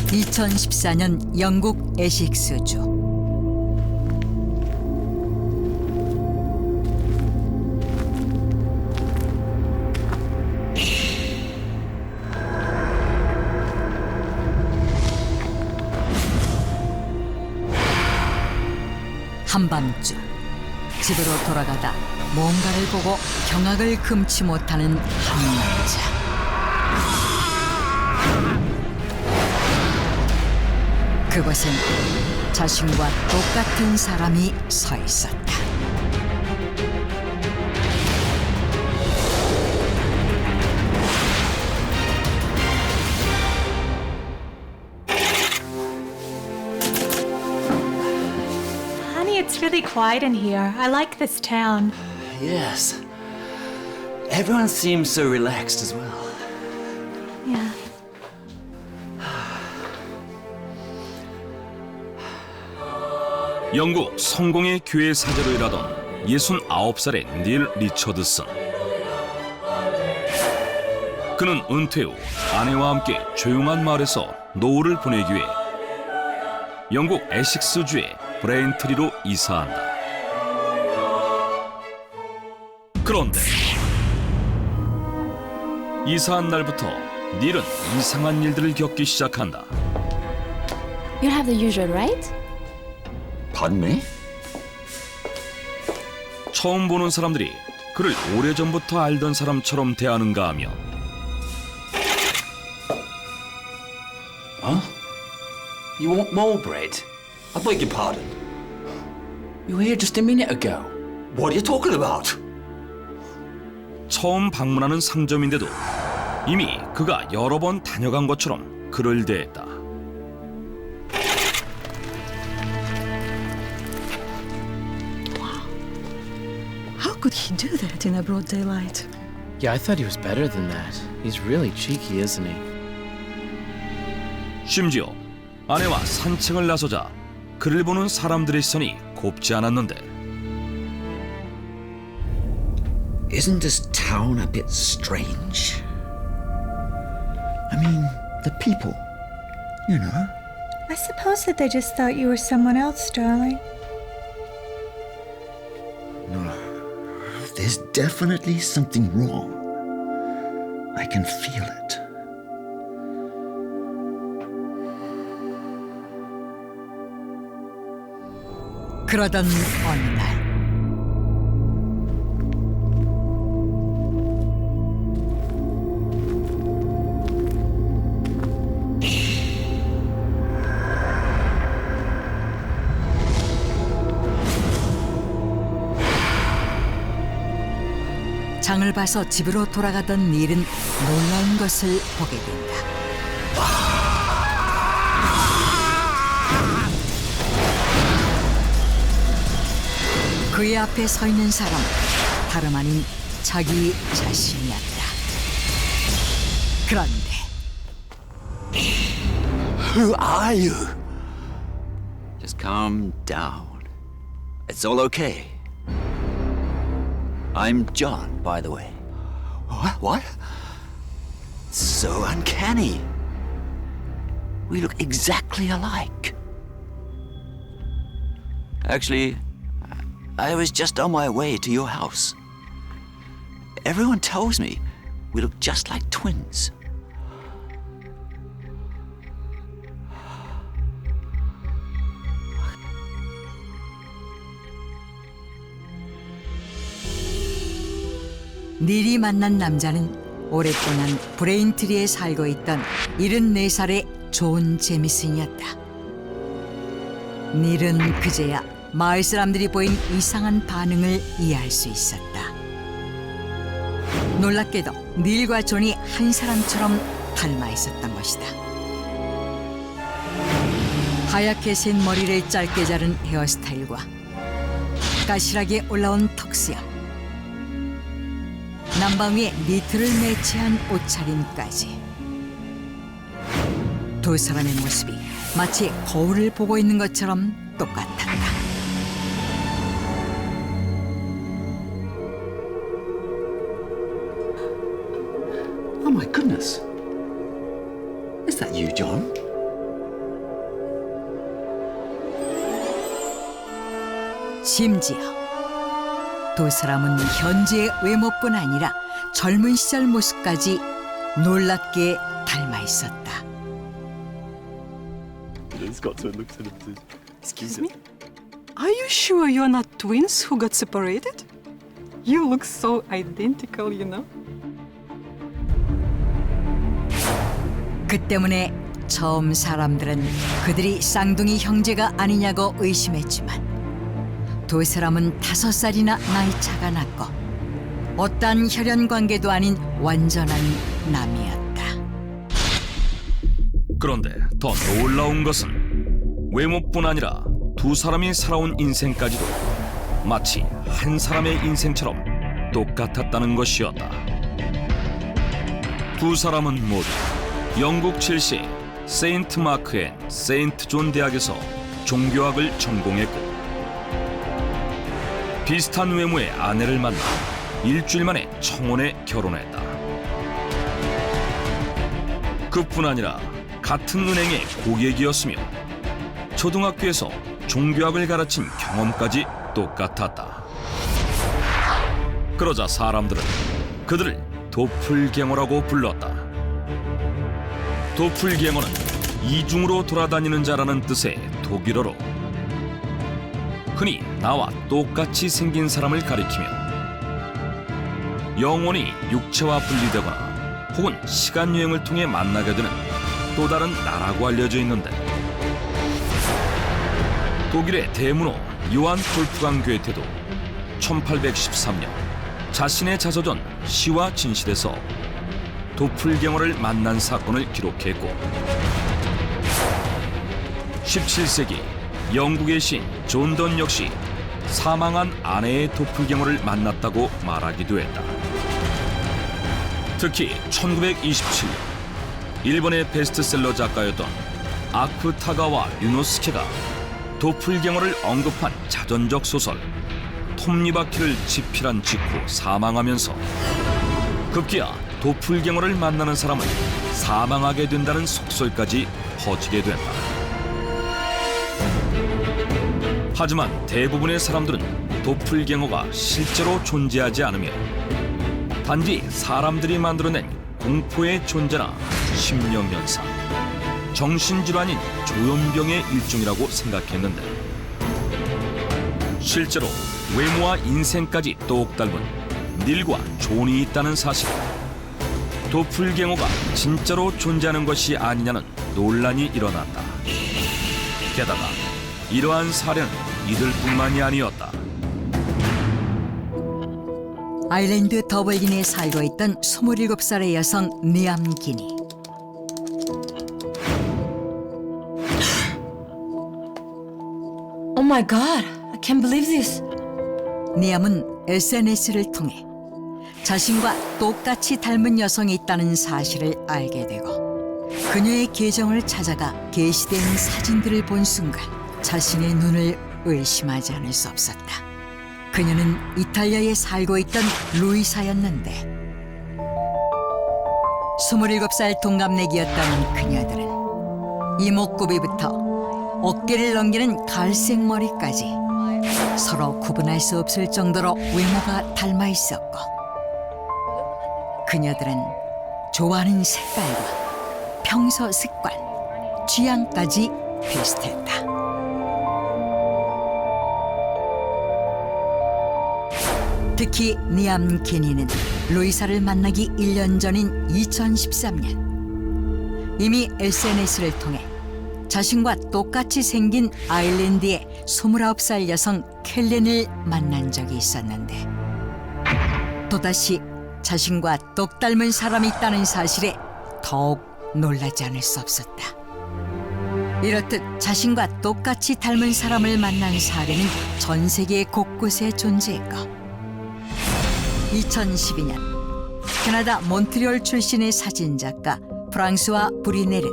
2014년 영국 에식스주. 한밤중 집으로 돌아가다 뭔가를 보고 경악을 금치 못하는 한 남자. 그곳엔 자신과 똑같은 사람이 서 있었다. Honey, it's really quiet in here. I like this town. Yes. Everyone seems so relaxed as well. Yeah. 영국 성공의 교회 사제로 일하던 69살의 닐 리처드슨. 그는 은퇴 후 아내와 함께 조용한 마을에서 노후를 보내기 위해 영국 에식스주의 브레인트리로 이사한다. 그런데 이사한 날부터 닐은 이상한 일들을 겪기 시작한다. You have the usual, right? Pardon me? 처음 보는 사람들이 그를 오래전부터 알던 사람처럼 대하는가 하며 Huh? You want more bread? I beg your pardon. You were here just a minute ago. What are you talking about? 처음 방문하는 상점인데도 이미 그가 여러 번 다녀간 것처럼 그를 대했다. How could he do that in a broad daylight? Yeah, I thought he was better than that. He's really cheeky, isn't he? 심지어 아내와 산책을 나서자 그를 보는 사람들의 시선이 곱지 않았는데 Isn't this town a bit strange? I mean, the people, you know. I suppose that they just thought you were someone else, darling. No, there's definitely something wrong. I can feel it. 그러던 어느 날 장을 봐서 집으로 돌아가던 닐은 놀라운 것을 보게 된다. 그의 앞에 서 있는 사람, 다름 아닌 자기 자신이었다. 그런데 Who are you? Just calm down. It's all okay. I'm John, by the way. What? So uncanny. We look exactly alike. Actually, I was just on my way to your house. Everyone tells me we look just like twins. 닐이 만난 남자는 오랫동안 브레인트리에 살고 있던 74살의 존 제미슨이었다. 닐은 그제야 마을 사람들이 보인 이상한 반응을 이해할 수 있었다. 놀랍게도 닐과 존이 한 사람처럼 닮아 있었던 것이다. 하얗게 센 머리를 짧게 자른 헤어스타일과 까실하게 올라온 턱수염, 남방 위에 니트를 매치한 옷차림까지 두 사람의 모습이 마치 거울을 보고 있는 것처럼 똑같았다. Oh my goodness. Is that you, John? 심지어 두 사람은 현재의 외모뿐 아니라 젊은 시절 모습까지 놀랍게 닮아 있었다. Excuse me? Are you sure you're not twins who got separated? You look so identical, you know? 그 때문에 처음 사람들은 그들이 쌍둥이 형제가 아니냐고 의심했지만 두 사람은 5살이나 나이 차가 났고 어떤 혈연 관계도 아닌 완전한 남이었다. 그런데 더 놀라운 것은 외모뿐 아니라 두 사람이 살아온 인생까지도 마치 한 사람의 인생처럼 똑같았다는 것이었다. 두 사람은 모두 영국 첼시 세인트 마크 앤 세인트 존 대학에서 종교학을 전공했고 비슷한 외모의 아내를 만나 일주일 만에 청혼에 결혼했다. 그뿐 아니라 같은 은행의 고객이었으며 초등학교에서 종교학을 가르친 경험까지 똑같았다. 그러자 사람들은 그들을 도플갱어라고 불렀다. 도플갱어는 이중으로 돌아다니는 자라는 뜻의 독일어로 흔히 나와 똑같이 생긴 사람을 가리키며 영혼이 육체와 분리되거나 혹은 시간 여행을 통해 만나게 되는 또 다른 나라고 알려져 있는데 독일의 대문호 요한 볼프강 괴테도 1813년 자신의 자서전 시와 진실에서 도플갱어를 만난 사건을 기록했고 17세기 영국의 시인 존 던 역시 사망한 아내의 도플갱어를 만났다고 말하기도 했다. 특히 1927년 일본의 베스트셀러 작가였던 아쿠타가와 류노스케가 도플갱어를 언급한 자전적 소설 톱니바퀴를 집필한 직후 사망하면서 급기야 도플갱어를 만나는 사람은 사망하게 된다는 속설까지 퍼지게 된다. 하지만 대부분의 사람들은 도플갱어가 실제로 존재하지 않으며 단지 사람들이 만들어낸 공포의 존재나 심령현상, 정신질환인 조현병의 일종이라고 생각했는데 실제로 외모와 인생까지 똑 닮은 닐과 존이 있다는 사실, 도플갱어가 진짜로 존재하는 것이 아니냐는 논란이 일어났다. 게다가 이러한 사례는 이들뿐만이 아니었다. 아일랜드 더블린에 살고 있던 27살의 여성 니암 기니. Oh my god, I can't believe this. 니암은 SNS를 통해 자신과 똑같이 닮은 여성이 있다는 사실을 알게 되고 그녀의 계정을 찾아가 게시된 사진들을 본 순간 자신의 눈을 의심하지 않을 수 없었다. 그녀는 이탈리아에 살고 있던 루이사였는데 27살 동갑내기였던 그녀들은 이목구비부터 어깨를 넘기는 갈색 머리까지 서로 구분할 수 없을 정도로 외모가 닮아 있었고 그녀들은 좋아하는 색깔과 평소 습관, 취향까지 비슷했다. 특히 니암 케니는 루이사를 만나기 1년 전인 2013년 이미 SNS를 통해 자신과 똑같이 생긴 아일랜드의 29살 여성 켈렌을 만난 적이 있었는데 또다시 자신과 똑 닮은 사람이 있다는 사실에 더욱 놀라지 않을 수 없었다. 이렇듯 자신과 똑같이 닮은 사람을 만난 사례는 전 세계 곳곳에 존재했고 2012년 캐나다 몬트리올 출신의 사진작가 프랑스와 브리넬은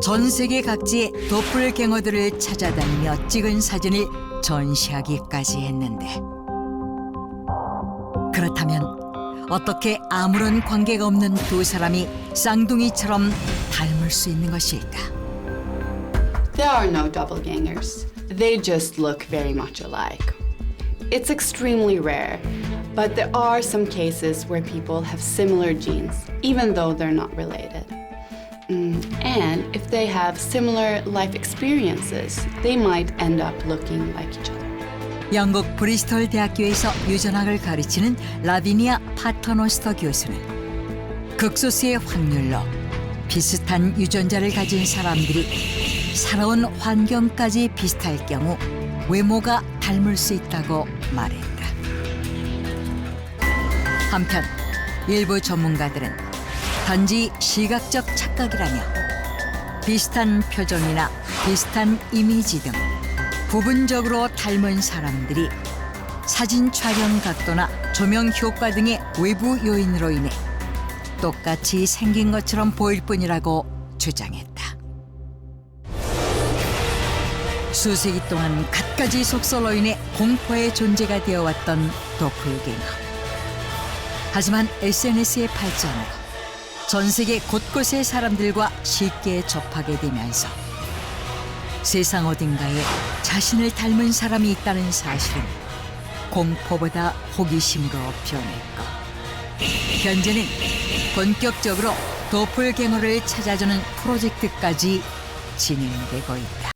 전 세계 각지의 도플갱어들을 찾아다니며 찍은 사진을 전시하기까지 했는데 그렇다면 어떻게 아무런 관계가 없는 두 사람이 쌍둥이처럼 닮을 수 있는 것일까? They There are no doppelgangers. They just look very much alike. It's extremely rare, but there are some cases where people have similar genes, even though they're not related. And if they have similar life experiences, they might end up looking like each other. 영국 브리스톨 대학교에서 유전학을 가르치는 라비니아 파터노스터 교수는 극소수의 확률로 비슷한 유전자를 가진 사람들이 살아온 환경까지 비슷할 경우 외모가 닮을 수 있다고 말했다. 한편 일부 전문가들은 단지 시각적 착각이라며 비슷한 표정이나 비슷한 이미지 등 부분적으로 닮은 사람들이 사진 촬영 각도나 조명 효과 등의 외부 요인으로 인해 똑같이 생긴 것처럼 보일 뿐이라고 주장했다. 수세기 동안 갖가지 속설로 인해 공포의 존재가 되어왔던 도플갱어. 하지만 SNS의 발전으로 전 세계 곳곳의 사람들과 쉽게 접하게 되면서 세상 어딘가에 자신을 닮은 사람이 있다는 사실은 공포보다 호기심으로 변했고 현재는 본격적으로 도플갱어를 찾아주는 프로젝트까지 진행되고 있다.